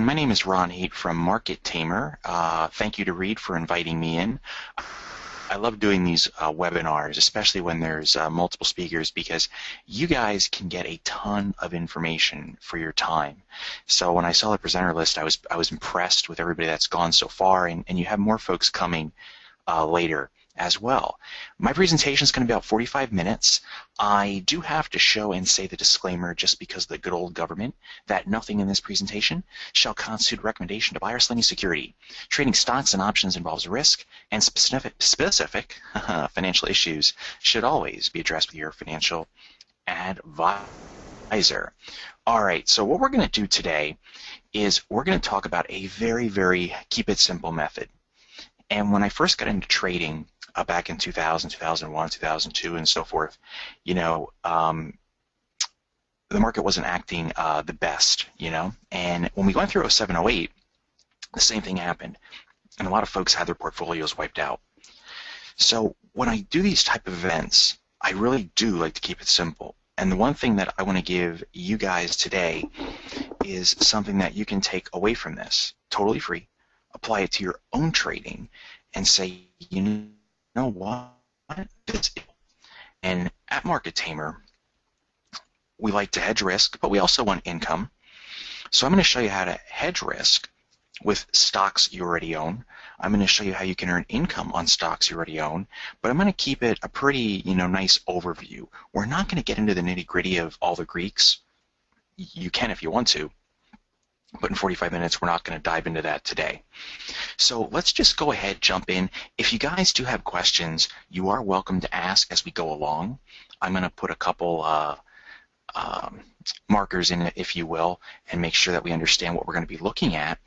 My name is Ron Haydt from Market Tamer. Thank you to Reed for inviting me in. I love doing these webinars, especially when there's multiple speakers, because you guys can get a ton of information for your time. So when I saw the presenter list, I was impressed with everybody that's gone so far, and you have more folks coming later as well. My presentation is going to be about 45 minutes. I do have to show and say the disclaimer, just because of the good old government, that nothing in this presentation shall constitute a recommendation to buy or sell any security. Trading stocks and options involves risk, and specific financial issues should always be addressed with your financial advisor. All right, so what we're going to do today is we're going to talk about a very keep it simple method. And when I first got into trading back in 2000, 2001, 2002, and so forth, you know, the market wasn't acting the best, you know. And when we went through 07, 08, the same thing happened. And a lot of folks had their portfolios wiped out. So when I do these type of events, I really do like to keep it simple. And the one thing that I want to give you guys today is something that you can take away from this, totally free, apply it to your own trading, and say, you know what? And at Market Tamer, we like to hedge risk, but we also want income. So I'm going to show you how to hedge risk with stocks you already own. I'm going to show you how you can earn income on stocks you already own, but I'm going to keep it a pretty, nice overview. We're not going to get into the nitty-gritty of all the Greeks. You can if you want to, but in 45 minutes, we're not going to dive into that today. So let's just go ahead, jump in. If you guys do have questions, you are welcome to ask as we go along. I'm going to put a couple markers in it, if you will, and make sure that we understand what we're going to be looking at,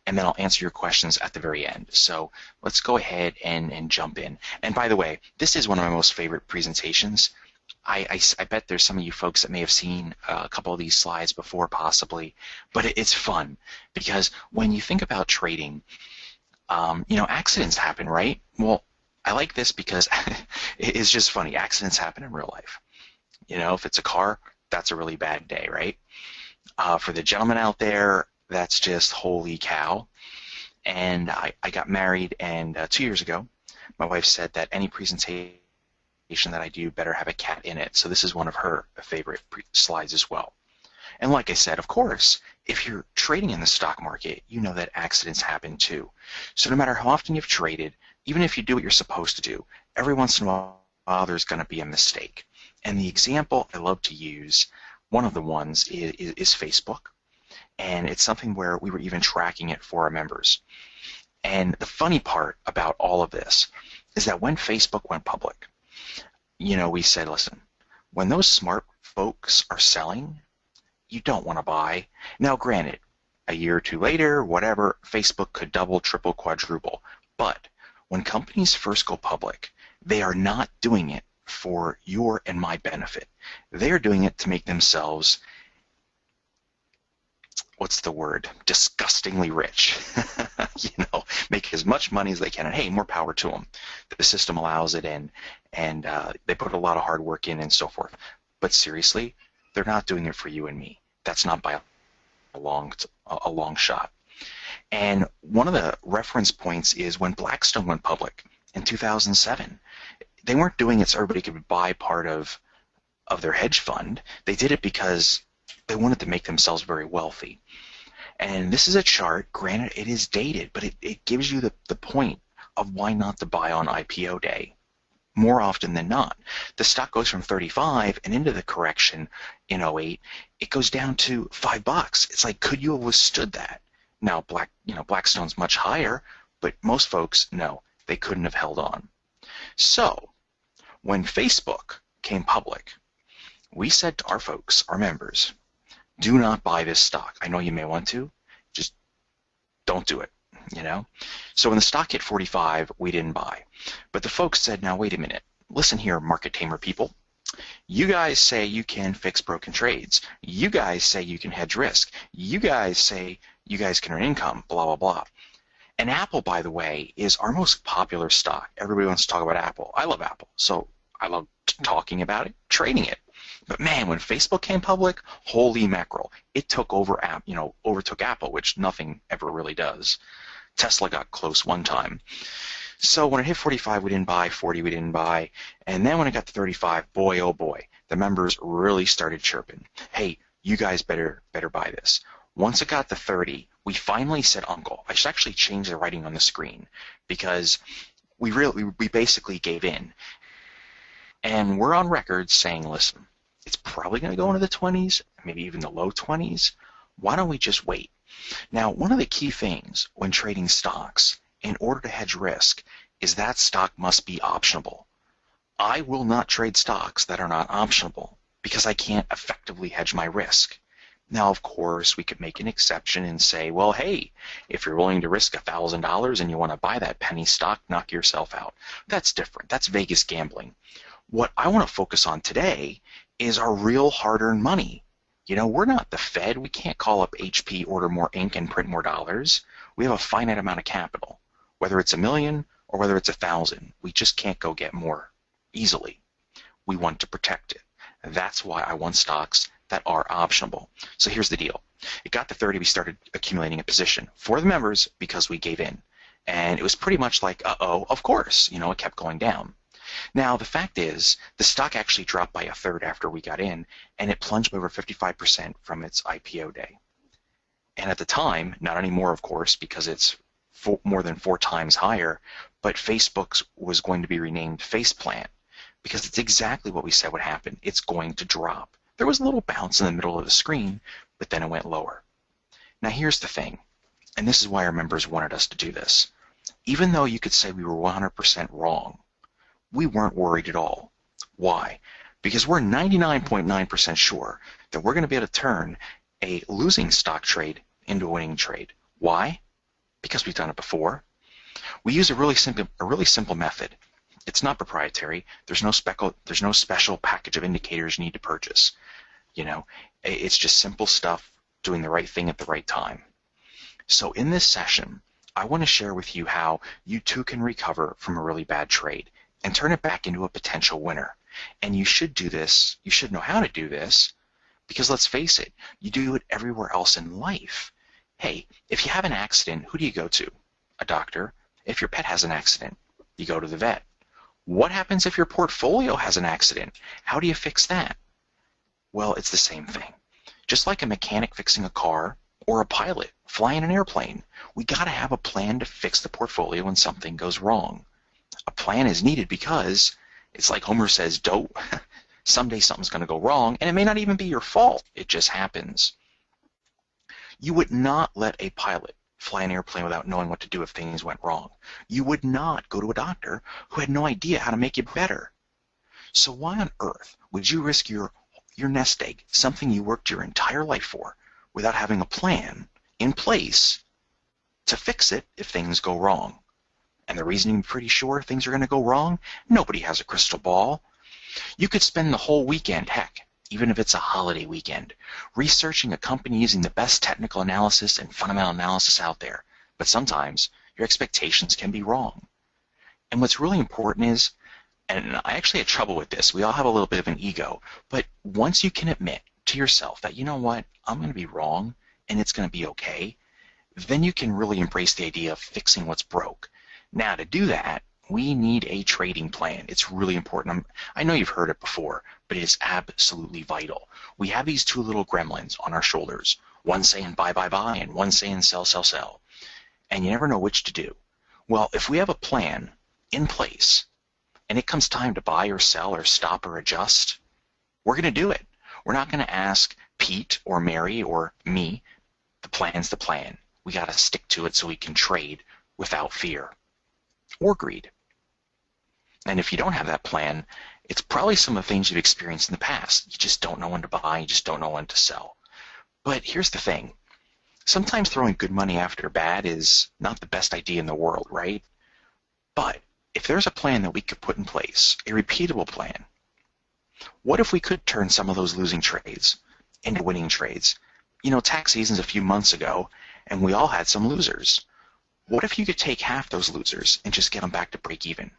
and then I'll answer your questions at the very end. So let's go ahead and jump in. And by the way, this is one of my most favorite presentations. I bet there's some of you folks that may have seen a couple of these slides before, possibly, but it's fun because when you think about trading, accidents happen, right? Well, I like this because it's just funny. Accidents happen in real life. If it's a car, that's a really bad day, right? For the gentleman out there, that's just holy cow. And I got married, and 2 years ago, my wife said that any presentation that I do better have a cat in it. So this is one of her favorite slides as well. And like I said, of course, if you're trading in the stock market, you know that accidents happen too. So no matter how often you've traded, even if you do what you're supposed to do, every once in a while there's going to be a mistake. And the example I love to use, one of the ones is Facebook. And it's something where we were even tracking it for our members. And the funny part about all of this is that when Facebook went public, we said, listen, when those smart folks are selling, you don't want to buy. Now, granted, a year or two later, whatever, Facebook could double, triple, quadruple. But when companies first go public, they are not doing it for your and my benefit. They're doing it to make themselves, what's the word, disgustingly rich. Make as much money as they can, and hey, more power to them. The system allows it, and they put a lot of hard work in and so forth. But seriously, they're not doing it for you and me. That's not by a long shot. And one of the reference points is when Blackstone went public in 2007. They weren't doing it so everybody could buy part of their hedge fund. They did it because they wanted to make themselves very wealthy. And this is a chart, granted it is dated, but it gives you the point of why not to buy on IPO day. More often than not, the stock goes from 35 and into the correction in 08, it goes down to $5. It's like, could you have withstood that? Now, Blackstone's much higher, but most folks, no, they couldn't have held on. So, when Facebook came public, we said to our folks, our members, do not buy this stock. I know you may want to, just don't do it, So when the stock hit 45, we didn't buy. But the folks said, now wait a minute, listen here, Market Tamer people. You guys say you can fix broken trades. You guys say you can hedge risk. You guys say you guys can earn income, blah, blah, blah. And Apple, by the way, is our most popular stock. Everybody wants to talk about Apple. I love Apple, so I love talking about it, trading it. But man, when Facebook came public, holy mackerel, it took over overtook Apple, which nothing ever really does. Tesla got close one time. So when it hit 45, we didn't buy, 40, we didn't buy, and then when it got to 35, boy, oh boy, the members really started chirping. Hey, you guys better buy this. Once it got to 30, we finally said uncle. I should actually change the writing on the screen because we basically gave in. And we're on record saying, listen, it's probably going to go into the 20s, maybe even the low 20s. Why don't we just wait? Now, one of the key things when trading stocks, in order to hedge risk, is that stock must be optionable. I will not trade stocks that are not optionable because I can't effectively hedge my risk. Now, of course, we could make an exception and say, well, hey, if you're willing to risk $1,000 and you want to buy that penny stock, knock yourself out. That's different. That's Vegas gambling. What I want to focus on today is our real hard-earned money. You know, we're not the Fed. We can't call up HP, order more ink, and print more dollars. We have a finite amount of capital, whether it's $1 million or whether it's 1,000. We just can't go get more easily. We want to protect it. That's why I want stocks that are optionable. So here's the deal. It got to 30, we started accumulating a position for the members because we gave in. And it was pretty much like, uh-oh, of course, you know, it kept going down. Now, the fact is, the stock actually dropped by 1/3 after we got in, and it plunged by over 55% from its IPO day. And at the time, not anymore, of course, because it's more than 4 times higher, but Facebook's was going to be renamed Faceplant because it's exactly what we said would happen. It's going to drop. There was a little bounce in the middle of the screen, but then it went lower. Now, here's the thing, and this is why our members wanted us to do this. Even though you could say we were 100% wrong, we weren't worried at all. Why? Because we're 99.9% sure that we're going to be able to turn a losing stock trade into a winning trade. Why? Because we've done it before. We use a really simple method. It's not proprietary. There's no special package of indicators you need to purchase. You know, it's just simple stuff, doing the right thing at the right time. So in this session, I want to share with you how you too can recover from a really bad trade and turn it back into a potential winner. And you should do this, you should know how to do this, because let's face it, you do it everywhere else in life. Hey, if you have an accident, who do you go to? A doctor. If your pet has an accident, you go to the vet. What happens if your portfolio has an accident? How do you fix that? Well, it's the same thing. Just like a mechanic fixing a car or a pilot flying an airplane, we got to have a plan to fix the portfolio when something goes wrong. A plan is needed because it's like Homer says, someday something's going to go wrong, and it may not even be your fault. It just happens. You would not let a pilot fly an airplane without knowing what to do if things went wrong. You would not go to a doctor who had no idea how to make you better. So why on earth would you risk your nest egg, something you worked your entire life for, without having a plan in place to fix it if things go wrong? And the reason you're pretty sure things are going to go wrong? Nobody has a crystal ball. You could spend the whole weekend, heck, even if it's a holiday weekend, researching a company using the best technical analysis and fundamental analysis out there. But sometimes your expectations can be wrong. And what's really important is, and I actually had trouble with this, we all have a little bit of an ego, but once you can admit to yourself that, you know what, I'm going to be wrong and it's going to be okay, then you can really embrace the idea of fixing what's broke. Now, to do that, we need a trading plan. It's really important. I know you've heard it before, but it is absolutely vital. We have these two little gremlins on our shoulders, one saying buy, buy, buy, and one saying sell, sell, sell. And you never know which to do. Well, if we have a plan in place, and it comes time to buy or sell or stop or adjust, we're going to do it. We're not going to ask Pete or Mary or me. The plan's the plan. We got to stick to it so we can trade without fear or greed. And if you don't have that plan, it's probably some of the things you've experienced in the past. You just don't know when to buy, you just don't know when to sell. But here's the thing. Sometimes throwing good money after bad is not the best idea in the world, right? But if there's a plan that we could put in place, a repeatable plan, what if we could turn some of those losing trades into winning trades? You know, tax season's a few months ago, and we all had some losers. What if you could take half those losers and just get them back to break even?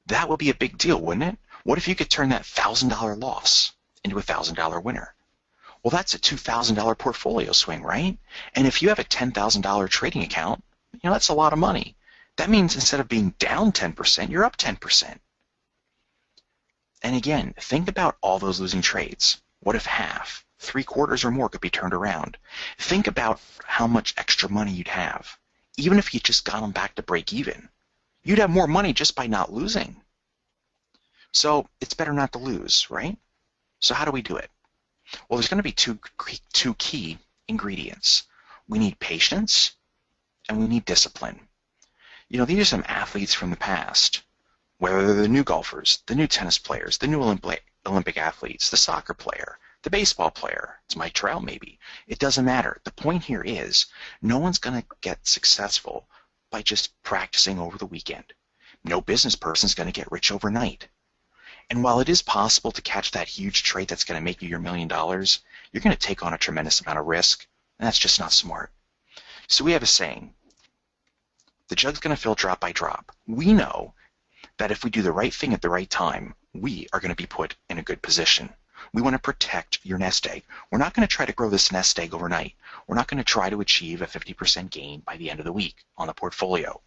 That would be a big deal, wouldn't it? What if you could turn that $1,000 loss into a $1,000 winner? Well, that's a $2,000 portfolio swing, right? And if you have a $10,000 trading account, that's a lot of money. That means instead of being down 10%, you're up 10%. And again, think about all those losing trades. What if half, 3/4 or more could be turned around? Think about how much extra money you'd have. Even if you just got them back to break even, you'd have more money just by not losing. So it's better not to lose, right? So how do we do it? Well, there's going to be two key ingredients. We need patience and we need discipline. These are some athletes from the past, whether they're the new golfers, the new tennis players, the new Olympic athletes, the soccer player, the baseball player. It's Mike Trout maybe. It doesn't matter. The point here is no one's going to get successful by just practicing over the weekend. No business person is going to get rich overnight. And while it is possible to catch that huge trade that's going to make you your $1 million, you're going to take on a tremendous amount of risk, and that's just not smart. So we have a saying, the jug's going to fill drop by drop. We know that if we do the right thing at the right time, we are going to be put in a good position. We want to protect your nest egg. We're not going to try to grow this nest egg overnight. We're not going to try to achieve a 50% gain by the end of the week on the portfolio.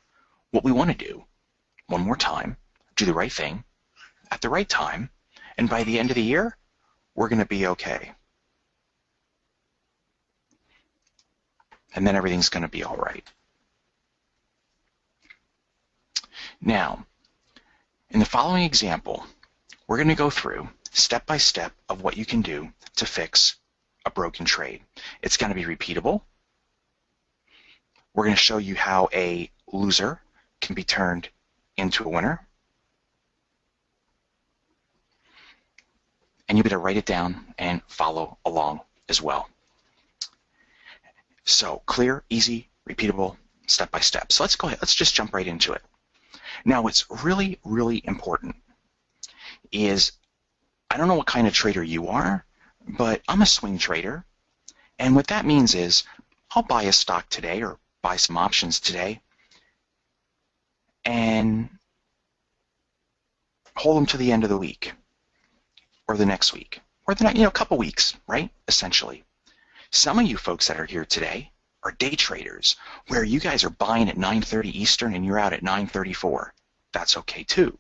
What we want to do, one more time, do the right thing at the right time, and by the end of the year, we're going to be okay. And then everything's going to be all right. Now, in the following example, we're going to go through step by step of what you can do to fix a broken trade. It's going to be repeatable. We're going to show you how a loser can be turned into a winner. And you better write it down and follow along as well. So clear, easy, repeatable, step by step. So let's go ahead. Let's just jump right into it. Now, what's really, really important is, I don't know what kind of trader you are, but I'm a swing trader. And what that means is I'll buy a stock today or buy some options today and hold them to the end of the week or the next week or the next, couple weeks, right? Essentially. Some of you folks that are here today are day traders where you guys are buying at 9:30 Eastern and you're out at 9:34. That's okay too.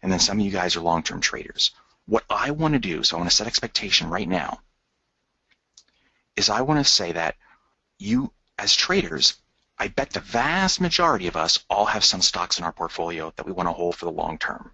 And then some of you guys are long-term traders. What I want to do, so I want to set expectation right now, is I want to say that you, as traders, I bet the vast majority of us all have some stocks in our portfolio that we want to hold for the long term.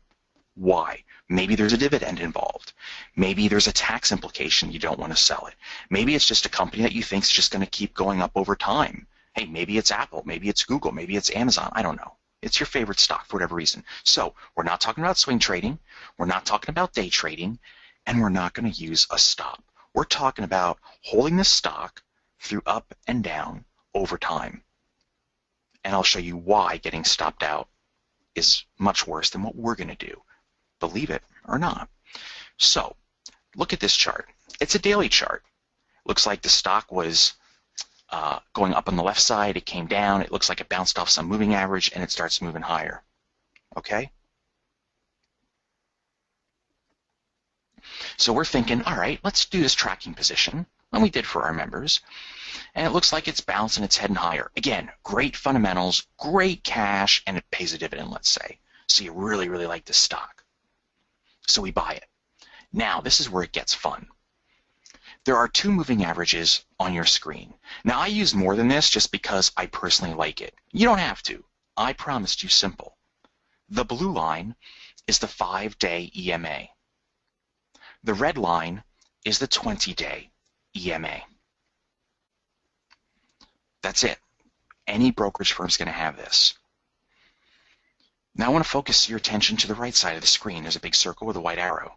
Why? Maybe there's a dividend involved. Maybe there's a tax implication, you don't want to sell it. Maybe it's just a company that you think is just going to keep going up over time. Hey, maybe it's Apple, maybe it's Google, maybe it's Amazon, I don't know. It's your favorite stock for whatever reason. So we're not talking about swing trading, we're not talking about day trading, and we're not going to use a stop. We're talking about holding this stock through up and down over time. And I'll show you why getting stopped out is much worse than what we're going to do. Believe it or not. So look at this chart. It's a daily chart. Looks like the stock was going up on the left side. It came down. It looks like it bounced off some moving average, and it starts moving higher. Okay? So we're thinking, all right, let's do this tracking position, and we did for our members. And it looks like it's bouncing, it's heading higher. Again, great fundamentals, great cash, and it pays a dividend, let's say. So you really, really like this stock. So we buy it. Now, this is where it gets fun. There are two moving averages on your screen. Now, I use more than this just because I personally like it. You don't have to. I promised you simple. The blue line is the 5-day EMA. The red line is the 20-day EMA. That's it. Any brokerage firm is going to have this. Now I want to focus your attention to the right side of the screen. There's a big circle with a white arrow.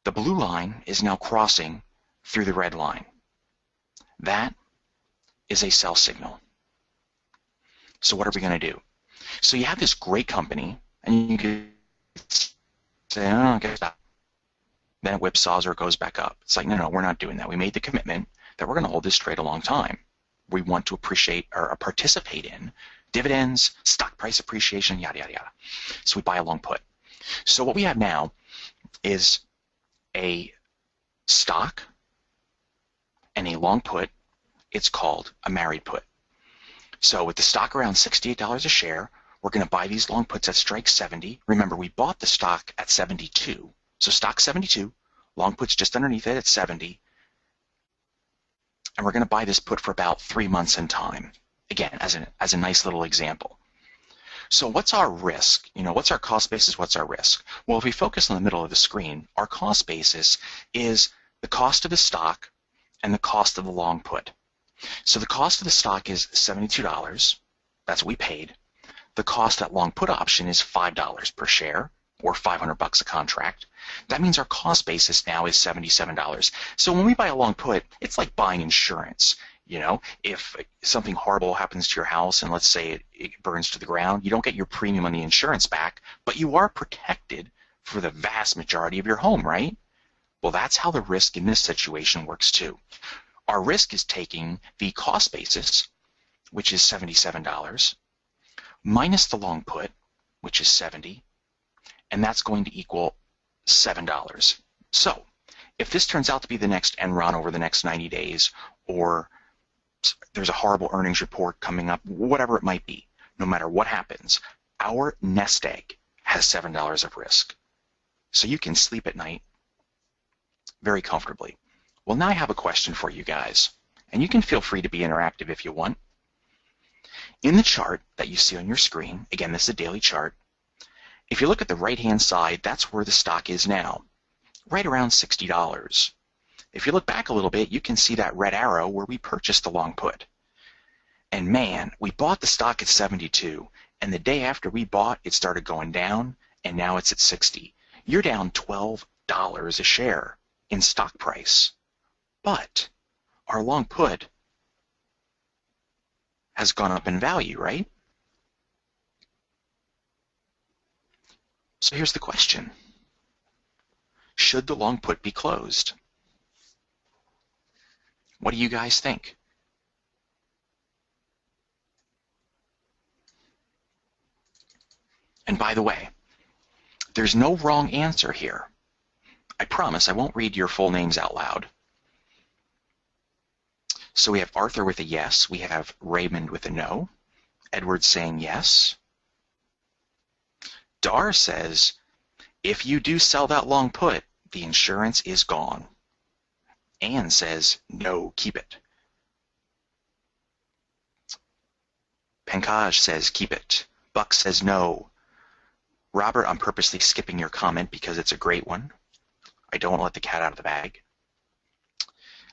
The blue line is now crossing through the red line. That is a sell signal. So what are we going to do? So you have this great company, and you can say, oh, okay, stop. Then it whipsaws or it goes back up. It's like, no, we're not doing that. We made the commitment that we're going to hold this trade a long time. We want to appreciate or participate in dividends, stock price appreciation, yada, yada, yada. So we buy a long put. So what we have now is a stock and a long put. It's called a married put. So with the stock around $68 a share, we're going to buy these long puts at strike 70. Remember, we bought the stock at 72. So stock 72, long puts just underneath it at 70. And we're going to buy this put for about 3 months in time. Again, as a nice little example. So what's our risk? What's our cost basis? What's our risk? Well, if we focus on the middle of the screen, our cost basis is the cost of the stock and the cost of the long put. So the cost of the stock is $72. That's what we paid. The cost at long put option is $5 per share, or $500 a contract. That means our cost basis now is $77. So when we buy a long put, it's like buying insurance. If something horrible happens to your house and let's say it burns to the ground, you don't get your premium on the insurance back, but you are protected for the vast majority of your home, right? Well, that's how the risk in this situation works too. Our risk is taking the cost basis, which is $77, minus the long put, which is 70, and that's going to equal $7. So if this turns out to be the next Enron over the next 90 days, or there's a horrible earnings report coming up, whatever it might be, no matter what happens, our nest egg has $7 of risk. So you can sleep at night very comfortably. Well, now I have a question for you guys, and you can feel free to be interactive if you want. In the chart that you see on your screen, again, this is a daily chart, if you look at the right-hand side, that's where the stock is now, right around $60. If you look back a little bit, you can see that red arrow where we purchased the long put. And man, we bought the stock at 72, and the day after we bought, it started going down, and now it's at 60. You're down $12 a share in stock price. But our long put has gone up in value, right? So here's the question. Should the long put be closed? What do you guys think? And by the way, there's no wrong answer here. I promise I won't read your full names out loud. So we have Arthur with a yes. We have Raymond with a no. Edward saying yes. Dar says, if you do sell that long put, the insurance is gone. Anne says, no, keep it. Pankaj says, keep it. Buck says, no. Robert, I'm purposely skipping your comment because it's a great one. I don't want to let the cat out of the bag.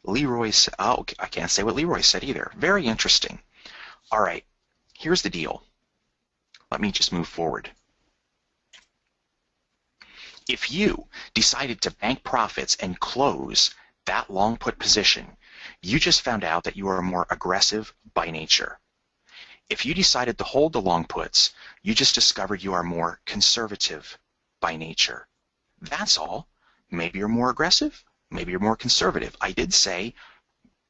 Leroy said, oh, I can't say what Leroy said either. Very interesting. All right, here's the deal. Let me just move forward. If you decided to bank profits and close that long put position, you just found out that you are more aggressive by nature. If you decided to hold the long puts, you just discovered you are more conservative by nature. That's all. Maybe you're more aggressive, maybe you're more conservative. I did say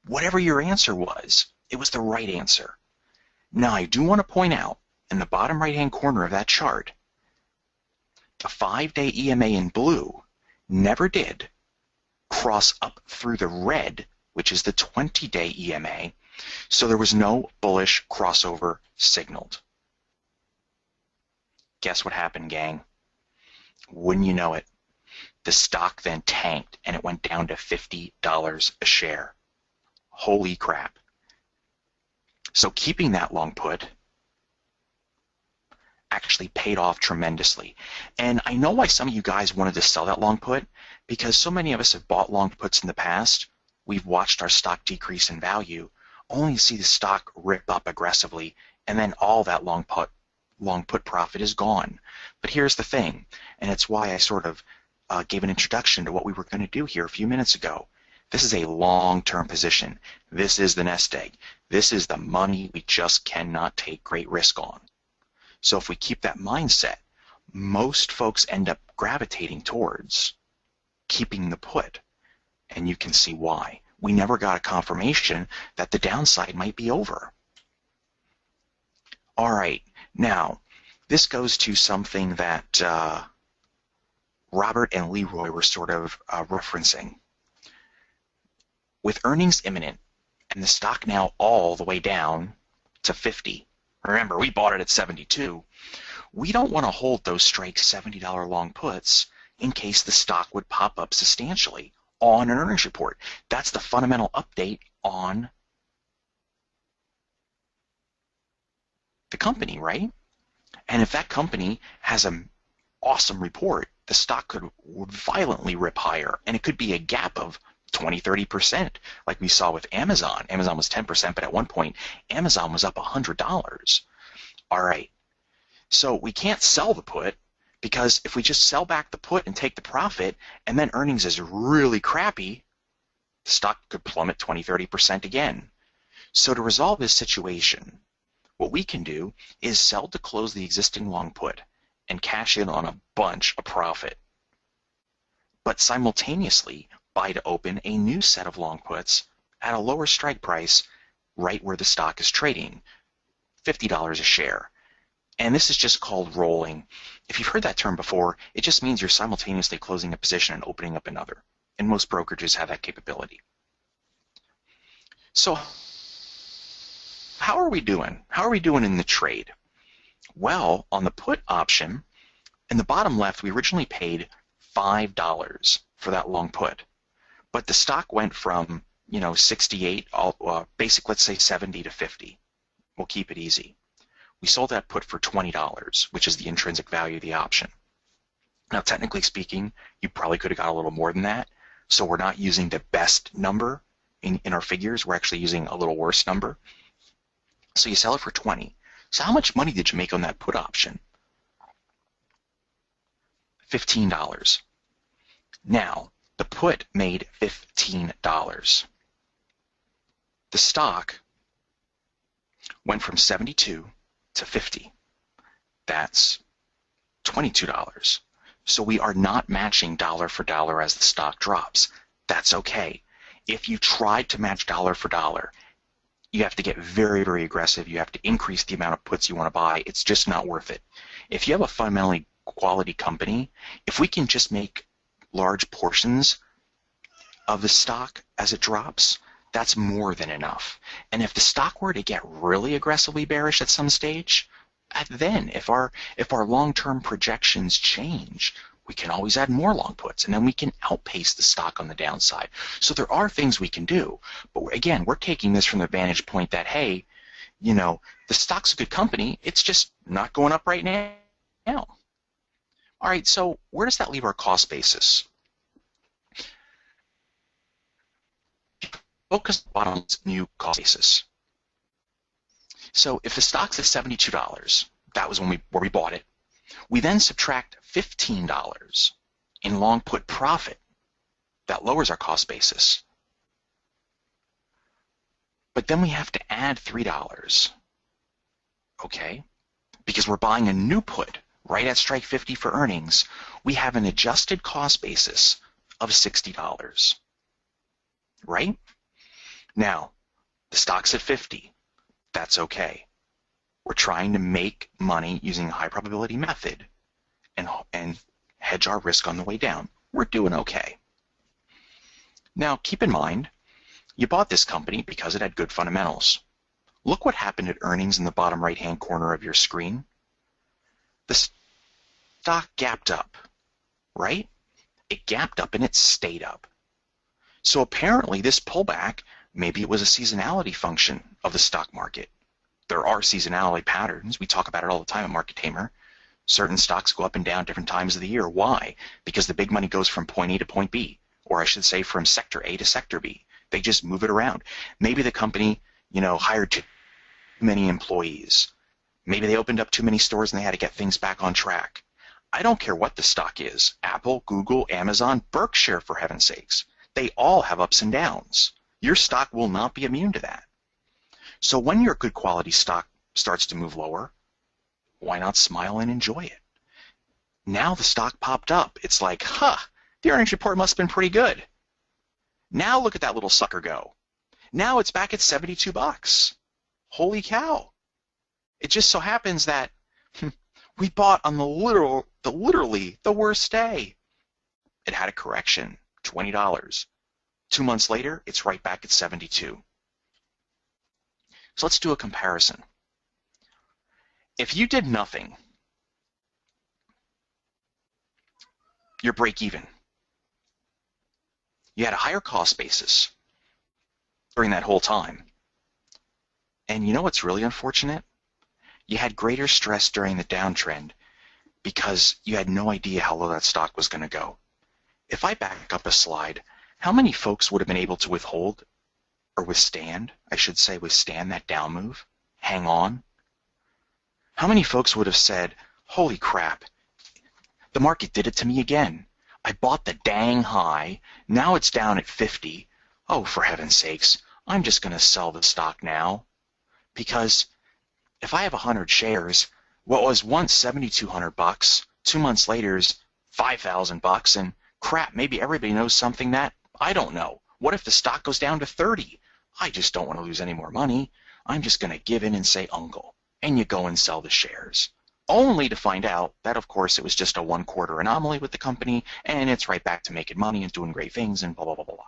whatever your answer was, it was the right answer. Now, I do want to point out in the bottom right-hand corner of that chart, the 5-day EMA in blue never did cross up through the red, which is the 20-day EMA, so there was no bullish crossover signaled. Guess what happened, gang? Wouldn't you know it? The stock then tanked and it went down to $50 a share. Holy crap. So keeping that long put actually paid off tremendously. And I know why some of you guys wanted to sell that long put, because so many of us have bought long puts in the past. We've watched our stock decrease in value, only to see the stock rip up aggressively, and then all that long put profit is gone. But here's the thing, and it's why I sort of gave an introduction to what we were going to do here a few minutes ago. This is a long-term position. This is the nest egg. This is the money we just cannot take great risk on. So if we keep that mindset, most folks end up gravitating towards keeping the put, and you can see why. We never got a confirmation that the downside might be over. All right, now, this goes to something that Robert and Leroy were sort of referencing. With earnings imminent and the stock now all the way down to 50, remember we bought it at 72, we don't want to hold those strike $70 long puts in case the stock would pop up substantially on an earnings report. That's the fundamental update on the company, right? And if that company has an awesome report, the stock could violently rip higher, and it could be a gap of 20, 30%, like we saw with Amazon. Amazon was 10%, but at one point, Amazon was up $100. All right, so we can't sell the put, because if we just sell back the put and take the profit, and then earnings is really crappy, the stock could plummet 20, 30% again. So to resolve this situation, what we can do is sell to close the existing long put and cash in on a bunch of profit, but simultaneously buy to open a new set of long puts at a lower strike price right where the stock is trading, $50 a share. And this is just called rolling. If you've heard that term before, it just means you're simultaneously closing a position and opening up another. And most brokerages have that capability. So how are we doing? How are we doing in the trade? Well, on the put option, in the bottom left, we originally paid $5 for that long put. But the stock went from, 68, basic, let's say 70 to 50. We'll keep it easy. We sold that put for $20, which is the intrinsic value of the option. Now, technically speaking, you probably could have got a little more than that. So we're not using the best number in our figures. We're actually using a little worse number. So you sell it for 20. So how much money did you make on that put option? $15. Now, the put made $15. The stock went from 72 to 50. That's $22. So we are not matching dollar for dollar as the stock drops. That's okay. If you tried to match dollar for dollar, you have to get very, very aggressive. You have to increase the amount of puts you want to buy. It's just not worth it. If you have a fundamentally quality company, if we can just make large portions of the stock as it drops, that's more than enough. And if the stock were to get really aggressively bearish at some stage, then if our long-term projections change, we can always add more long puts, and then we can outpace the stock on the downside. So there are things we can do. But again, we're taking this from the vantage point that, hey, the stock's a good company. It's just not going up right now. All right, so where does that leave our cost basis? Focus on new cost basis. So if the stock's at $72, that was where we bought it. We then subtract $15 in long put profit. That lowers our cost basis. But then we have to add $3, okay? Because we're buying a new put right at strike 50 for earnings. We have an adjusted cost basis of $60, right? Now, the stock's at 50. That's okay. We're trying to make money using a high probability method and hedge our risk on the way down. We're doing okay. Now, keep in mind, you bought this company because it had good fundamentals. Look what happened at earnings in the bottom right-hand corner of your screen. The stock gapped up, right? It gapped up and it stayed up. So apparently this pullback, maybe it was a seasonality function of the stock market. There are seasonality patterns. We talk about it all the time at Market Tamer. Certain stocks go up and down different times of the year. Why? Because the big money goes from point A to point B, or I should say from sector A to sector B. They just move it around. Maybe the company, hired too many employees. Maybe they opened up too many stores and they had to get things back on track. I don't care what the stock is. Apple, Google, Amazon, Berkshire, for heaven's sakes. They all have ups and downs. Your stock will not be immune to that. So when your good quality stock starts to move lower, why not smile and enjoy it? Now the stock popped up. It's like, the earnings report must have been pretty good. Now look at that little sucker go. Now it's back at $72. Holy cow. It just so happens that we bought on literally the worst day. It had a correction, $20. 2 months later, it's right back at 72. So let's do a comparison. If you did nothing, you're break even. You had a higher cost basis during that whole time. And you know what's really unfortunate? You had greater stress during the downtrend because you had no idea how low that stock was going to go. If I back up a slide, how many folks would have been able to withstand, I should say withstand that down move, hang on? How many folks would have said, holy crap, the market did it to me again. I bought the dang high, now it's down at 50. Oh, for heaven's sakes, I'm just going to sell the stock now. Because if I have 100 shares, what was once $7,200, 2 months later is $5,000, and crap, maybe everybody knows something that I don't know. What if the stock goes down to 30? I just don't want to lose any more money. I'm just going to give in and say uncle. And you go and sell the shares. Only to find out that, of course, it was just a 1 quarter anomaly with the company, and it's right back to making money and doing great things and blah, blah, blah, blah, blah.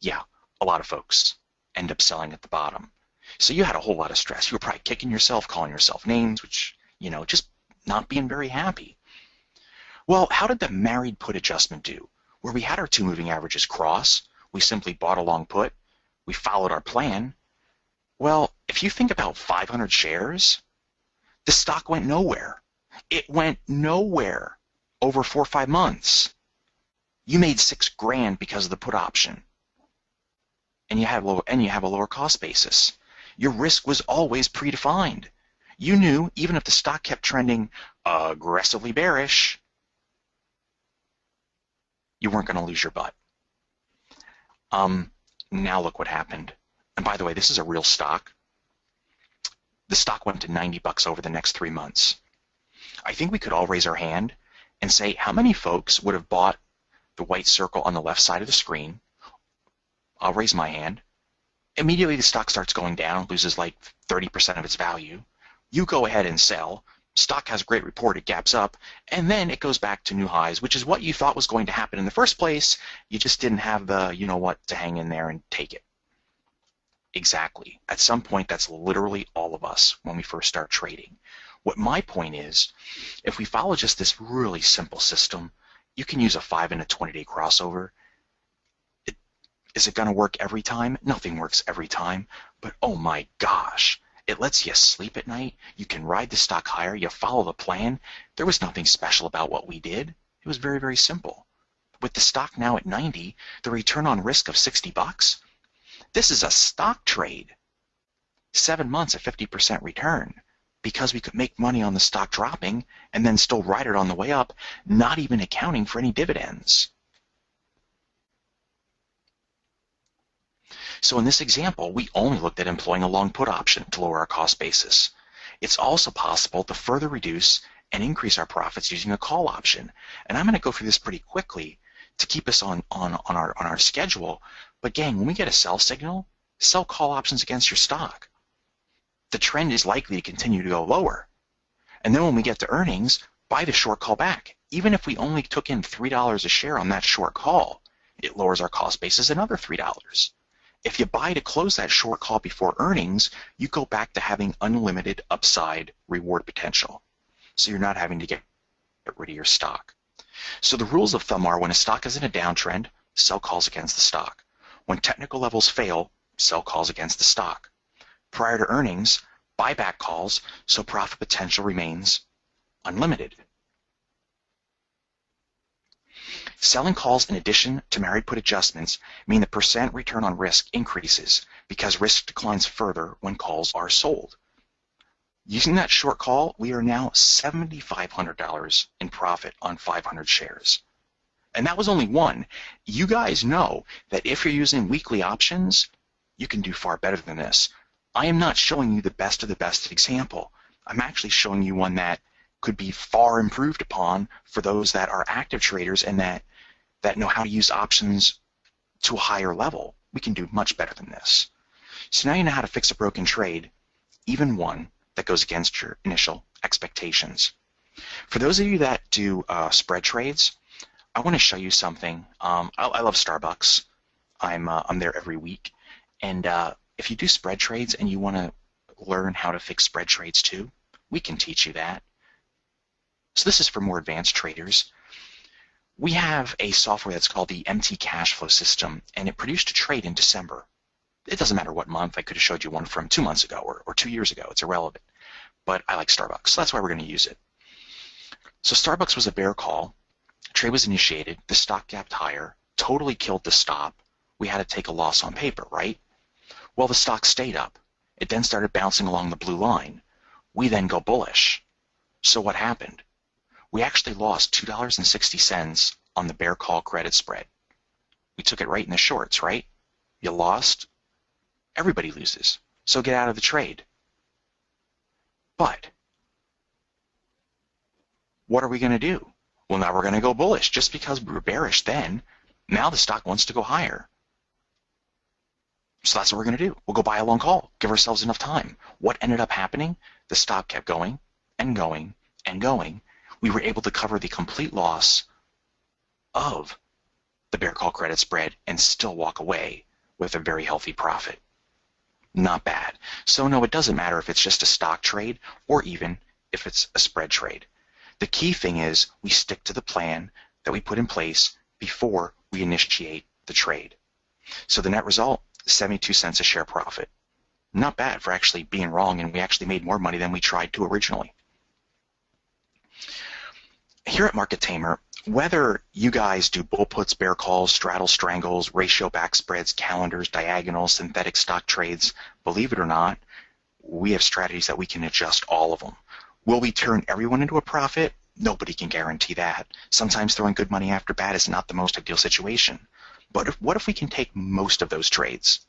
Yeah, a lot of folks end up selling at the bottom. So you had a whole lot of stress. You were probably kicking yourself, calling yourself names, which, just not being very happy. Well, how did the married put adjustment do? Where we had our 2 moving averages cross, we simply bought a long put, we followed our plan. Well, if you think about 500 shares, the stock went nowhere. It went nowhere over 4 or 5 months. You made $6,000 because of the put option, and you have a lower cost basis. Your risk was always predefined. You knew even if the stock kept trending aggressively bearish, you weren't going to lose your butt. Now look what happened. And by the way, this is a real stock. The stock went to $90 over the next 3 months. I think we could all raise our hand and say how many folks would have bought the white circle on the left side of the screen. I'll raise my hand. Immediately the stock starts going down, loses like 30% of its value. You go ahead and sell. Stock has a great report, it gaps up, and then it goes back to new highs, which is what you thought was going to happen in the first place. You just didn't have the, to hang in there and take it. Exactly. At some point, that's literally all of us when we first start trading. What my point is, if we follow just this really simple system, you can use a 5 and a 20-day crossover. Is it going to work every time? Nothing works every time, but oh my gosh, it lets you sleep at night. You can ride the stock higher. You follow the plan. There was nothing special about what we did. It was very, very simple. With the stock now at 90, the return on risk of $60, this is a stock trade. 7 months at 50% return because we could make money on the stock dropping and then still ride it on the way up, not even accounting for any dividends. So in this example, we only looked at employing a long put option to lower our cost basis. It's also possible to further reduce and increase our profits using a call option. And I'm going to go through this pretty quickly to keep us on our schedule. But gang, when we get a sell signal, sell call options against your stock. The trend is likely to continue to go lower. And then when we get to earnings, buy the short call back. Even if we only took in $3 a share on that short call, it lowers our cost basis another $3. If you buy to close that short call before earnings, you go back to having unlimited upside reward potential. So you're not having to get rid of your stock. So the rules of thumb are when a stock is in a downtrend, sell calls against the stock. When technical levels fail, sell calls against the stock. Prior to earnings, buy back calls so profit potential remains unlimited. Selling calls in addition to married put adjustments mean the percent return on risk increases because risk declines further when calls are sold. Using that short call, we are now $7,500 in profit on 500 shares. And that was only one. You guys know that if you're using weekly options, you can do far better than this. I am not showing you the best of the best example. I'm actually showing you one that could be far improved upon for those that are active traders and that know how to use options to a higher level. We can do much better than this. So now you know how to fix a broken trade, even one that goes against your initial expectations. For those of you that do spread trades, I want to show you something. I love Starbucks. I'm there every week, and if you do spread trades and you want to learn how to fix spread trades too, we can teach you that. So this is for more advanced traders. We have a software that's called the MT Cash Flow System, and it produced a trade in December. It doesn't matter what month. I could have showed you one from 2 months ago or 2 years ago. It's irrelevant. But I like Starbucks, so that's why we're going to use it. So Starbucks was a bear call. Trade was initiated. The stock gapped higher, totally killed the stop. We had to take a loss on paper, right? Well, the stock stayed up. It then started bouncing along the blue line. We then go bullish. So what happened? We actually lost $2.60 on the bear call credit spread. We took it right in the shorts, right? You lost. Everybody loses. So get out of the trade. But what are we going to do? Well, now we're going to go bullish. Just because we were bearish then, now the stock wants to go higher. So that's what we're going to do. We'll go buy a long call, give ourselves enough time. What ended up happening? The stock kept going and going and going. We were able to cover the complete loss of the bear call credit spread and still walk away with a very healthy profit. Not bad. So no, it doesn't matter if it's just a stock trade or even if it's a spread trade. The key thing is we stick to the plan that we put in place before we initiate the trade. So the net result, 72 cents a share profit. Not bad for actually being wrong, and we actually made more money than we tried to originally. Here at Market Tamer, whether you guys do bull puts, bear calls, straddle strangles, ratio back spreads, calendars, diagonals, synthetic stock trades, believe it or not, we have strategies that we can adjust all of them. Will we turn everyone into a profit? Nobody can guarantee that. Sometimes throwing good money after bad is not the most ideal situation. But what if we can take most of those trades?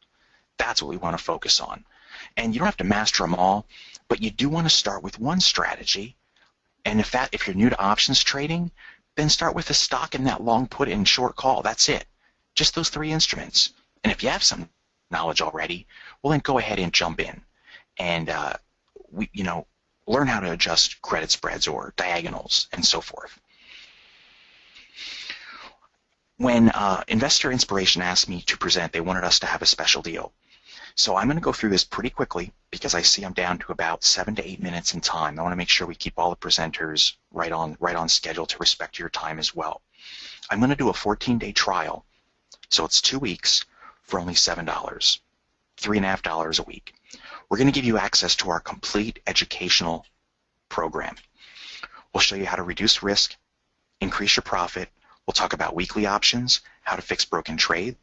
That's what we want to focus on. And you don't have to master them all, but you do want to start with one strategy. And if you're new to options trading, then start with a stock and that long put in short call. That's it. Just those 3 instruments. And if you have some knowledge already, well, then go ahead and jump in and learn how to adjust credit spreads or diagonals and so forth. When Investor Inspiration asked me to present, they wanted us to have a special deal. So I'm going to go through this pretty quickly because I see I'm down to about 7 to 8 minutes in time. I want to make sure we keep all the presenters right on schedule to respect your time as well. I'm going to do a 14-day trial, so it's 2 weeks for only $7, $3.50 a week. We're going to give you access to our complete educational program. We'll show you how to reduce risk, increase your profit. We'll talk about weekly options, how to fix broken trades,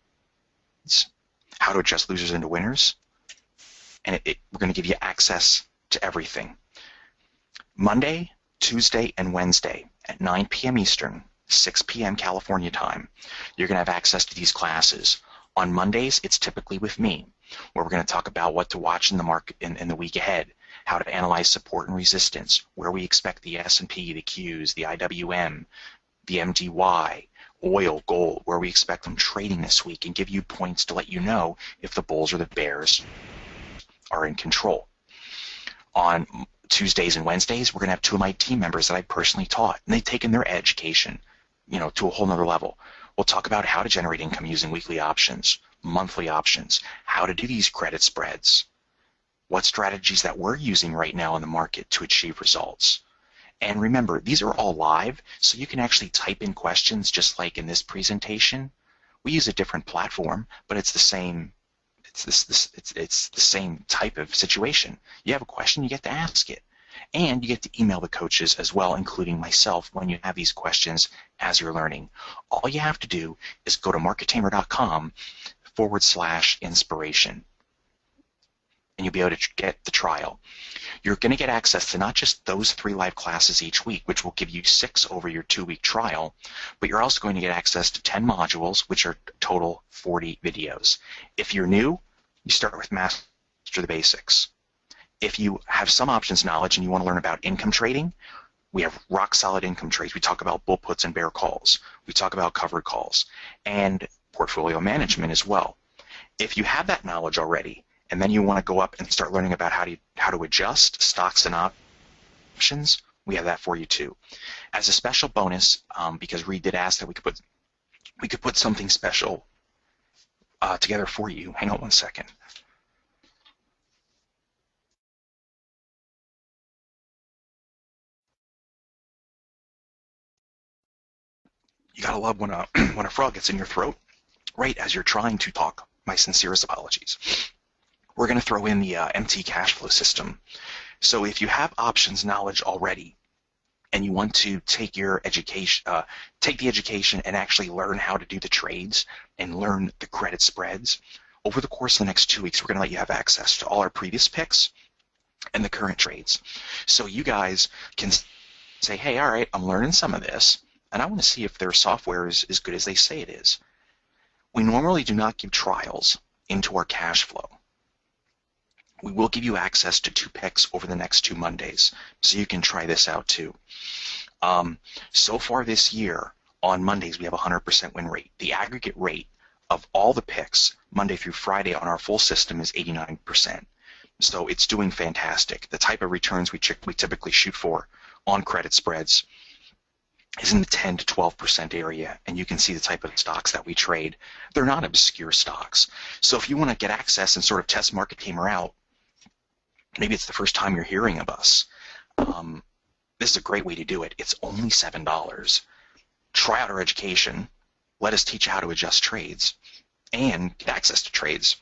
how to adjust losers into winners, and we're going to give you access to everything. Monday, Tuesday, and Wednesday at 9 p.m. Eastern, 6 p.m. California time, you're going to have access to these classes. On Mondays, it's typically with me, where we're going to talk about what to watch in the market in the week ahead, how to analyze support and resistance, where we expect the S&P, the Qs, the IWM, the MDY, oil, gold, where we expect them trading this week, and give you points to let you know if the bulls or the bears are in control. On Tuesdays and Wednesdays, we're going to have 2 of my team members that I personally taught, and they've taken their education, to a whole nother level. We'll talk about how to generate income using weekly options, monthly options, how to do these credit spreads, what strategies that we're using right now in the market to achieve results. And remember, these are all live, so you can actually type in questions just like in this presentation. We use a different platform, but it's the same. It's the same type of situation. You have a question, you get to ask it. And you get to email the coaches as well, including myself, when you have these questions as you're learning. All you have to do is go to markettamer.com/inspiration. And you'll be able to get the trial. You're going to get access to not just those 3 live classes each week, which will give you 6 over your 2-week trial, but you're also going to get access to 10 modules, which are total 40 videos. If you're new, you start with Master the Basics. If you have some options knowledge and you want to learn about income trading, we have rock solid income trades. We talk about bull puts and bear calls. We talk about covered calls and portfolio management as well. If you have that knowledge already, and then you want to go up and start learning about how to adjust stocks and options, we have that for you too. As a special bonus, because Reed did ask that we could put something special together for you. Hang on one second. You gotta love when a when a frog gets in your throat right as you're trying to talk. My sincerest apologies. We're going to throw in the MT cash flow system. So if you have options knowledge already and you want to take your education, take the education and actually learn how to do the trades and learn the credit spreads, over the course of the next 2 weeks, we're going to let you have access to all our previous picks and the current trades. So you guys can say, hey, all right, I'm learning some of this, and I want to see if their software is as good as they say it is. We normally do not give trials into our cash flow. We will give you access to 2 picks over the next 2 Mondays, so you can try this out too. So far this year, on Mondays, we have a 100% win rate. The aggregate rate of all the picks, Monday through Friday, on our full system is 89%. So it's doing fantastic. The type of returns we typically shoot for on credit spreads is in the 10 to 12% area, and you can see the type of stocks that we trade. They're not obscure stocks. So if you want to get access and sort of test market tamer out, maybe it's the first time you're hearing of us, this is a great way to do it. It's only $7. Try out our education, let us teach you how to adjust trades, and get access to trades.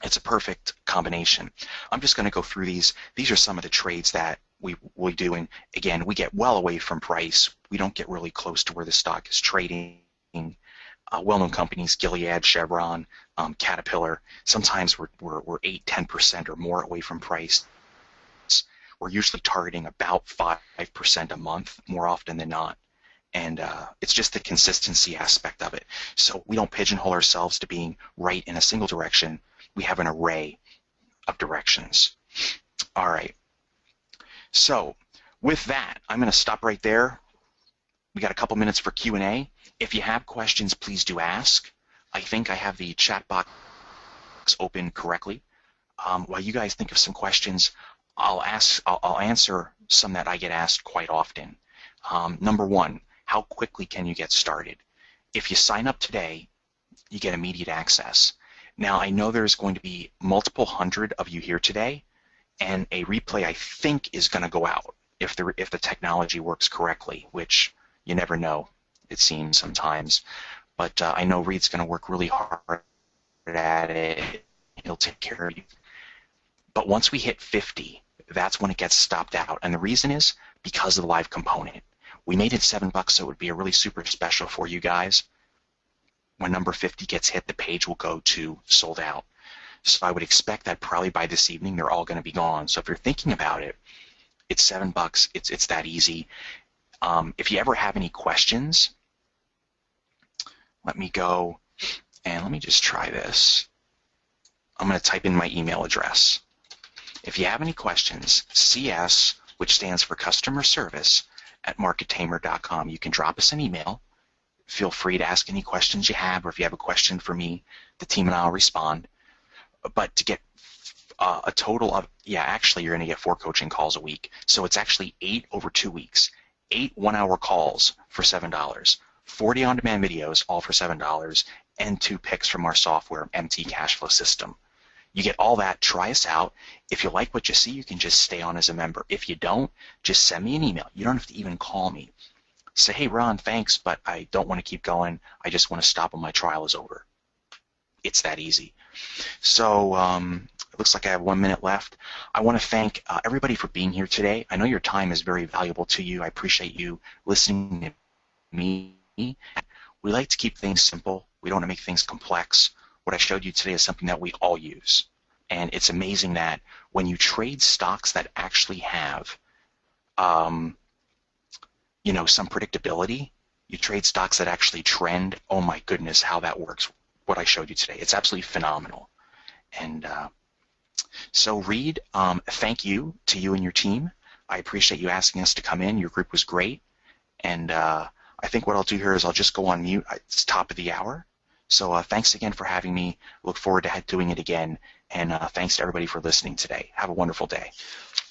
It's a perfect combination. I'm just going to go through these. These are some of the trades that we do, and again, we get well away from price. We don't get really close to where the stock is trading. Well-known companies, Gilead, Chevron, Caterpillar, sometimes we're 8, 10% or more away from price. We're usually targeting about 5% a month, more often than not. And it's just the consistency aspect of it. So we don't pigeonhole ourselves to being right in a single direction. We have an array of directions. All right. So with that, I'm going to stop right there. We got a couple minutes for Q&A. If you have questions, please do ask. I think I have the chat box open correctly. While you guys think of some questions, I'll answer some that I get asked quite often. Number one, how quickly can you get started? If you sign up today, you get immediate access. Now, I know there's going to be multiple hundred of you here today, and a replay, I think, is going to go out if the technology works correctly, which you never know, it seems sometimes. But I know Reed's going to work really hard at it. He'll take care of you. But once we hit 50, that's when it gets stopped out. And the reason is because of the live component. We made it $7, so it would be a really super special for you guys. When number 50 gets hit, the page will go to sold out. So I would expect that probably by this evening, they're all going to be gone. So if you're thinking about it, it's $7. It's that easy. If you ever have any questions, let me go and let me just try this. I'm going to type in my email address. If you have any questions, CS, which stands for customer service, @markettamer.com. You can drop us an email. Feel free to ask any questions you have, or if you have a question for me, the team and I will respond. But to get a total of, actually you're going to get 4 coaching calls a week. So it's actually 8 over 2 weeks. 8 one-hour calls for $7. 40 on-demand videos, all for $7, and 2 picks from our software, MT cash flow system. You get all that. Try us out. If you like what you see, you can just stay on as a member. If you don't, just send me an email. You don't have to even call me. Say, hey, Ron, thanks, but I don't want to keep going. I just want to stop when my trial is over. It's that easy. So it looks like I have 1 minute left. I want to thank everybody for being here today. I know your time is very valuable to you. I appreciate you listening to me. We like to keep things simple. We don't want to make things complex. What I showed you today is something that we all use. And it's amazing that when you trade stocks that actually have some predictability, you trade stocks that actually trend, oh my goodness, how that works, what I showed you today. It's absolutely phenomenal. And so Reed, thank you to you and your team. I appreciate you asking us to come in. Your group was great. And I think what I'll do here is I'll just go on mute. It's top of the hour. So thanks again for having me. Look forward to doing it again. And thanks to everybody for listening today. Have a wonderful day.